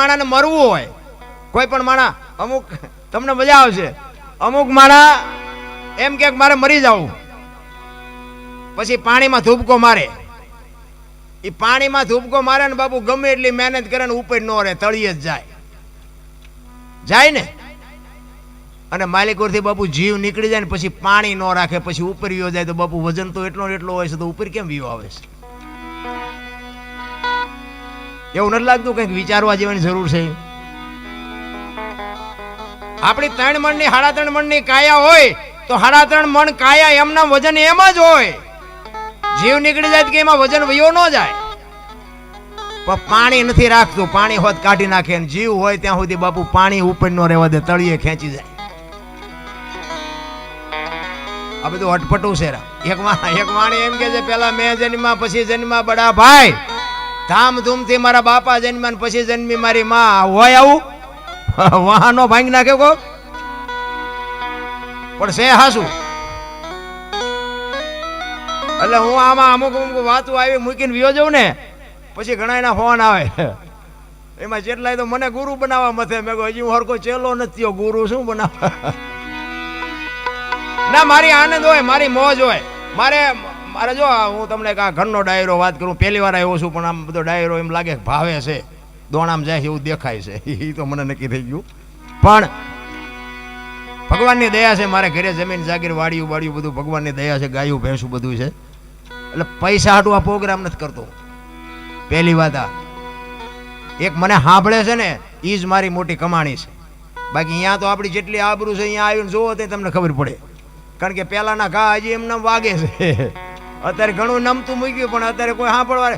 માણાને મરવું હોય, કોઈ પણ માણા, અમુક તમને મજા આવશે, અમુક માણા એમ કે મારે મરી જવું, પછી પાણીમાં ધૂબકો મારે. એ પાણીમાં ધૂબકો મારે ને બાપુ ગમે એટલી મહેનત કરે ને ઉપર ન રહે, તળિયે જ જાય ને. અને માલિકોરથી બાપુ જીવ નીકળી જાય ને પછી પાણી ન રાખે, પછી ઉપર વિયો જાય તો બાપુ વજન તો એટલો હોય છે, તો ઉપર કેમ વિયો આવે છે? એવું નથી લાગતું કંઈક વિચારવા જેવાની જરૂર છે? આપણી 3 મણની 3.5 મણની કાયા હોય તો 3.5 મણ કાયા એમના વજન એમ જ હોય. જીવ નીકળી જાય કે એમાં વજન વયો ન જાય. પણ પાણી નથી રાખતું, પાણી હોત કાઢી નાખે, અને જીવ હોય ત્યાં સુધી બાપુ પાણી ઉપર નો રહેવા દે, તળિયે ખેંચી જાય. આ બધું અટપટું છે. એક વાણી એમ કે છે, પેલા મેં જન્મા પછી જન્મા બડા ભાઈ, ધામધૂમથી મારા બાપા જન્મ્યા પછી જન્મી મારી માં. હોય આવું? વાહનો ભાંગી નાખે કો? પણ છે હાસું. એટલે હું આમાં અમુક વાતો આવી મૂકીને વિયો જઉં ને, પછી ઘણા એના ફોન આવે, એમાં જેટલાય તો મને ગુરુ બનાવવા મથે. મેં કહ્યું હજી હું હરકો ચેલો નથી, ગુરુ શું બનાવવા? ના, મારી આનંદ હોય, મારી મોજ હોય. મારે જો હું તમને ઘરનો ડાયરો વાત કરું, પહેલી વાર આવ્યો છું, પણ આમ બધો ડાયરો એમ લાગે ભાવે છે, દોણામ જાય છે એવું દેખાય છે. એ તો મને નક્કી થઈ ગયું. પણ ભગવાનની દયા છે, મારે ઘરે જમીન જાગીર વાડિયું બધું ભગવાનની દયા છે, ગાયું ભેંસું બધું છે. એટલે પૈસા હાટું આ પ્રોગ્રામ નથી કરતો. પહેલી વાત આ એક મને સાંભળે છે ને એ જ મારી મોટી કમાણી છે. બાકી અહીંયા તો આપણી જેટલી આબરૂ છે, અહીંયા આવીને જોવો તો તમને ખબર પડે. કારણ કે પહેલાના ઘા હજી એમને વાગે છે. અત્યારે ઘણું નમતું મૂક્યું, પણ અત્યારે કોઈ સાંભળવા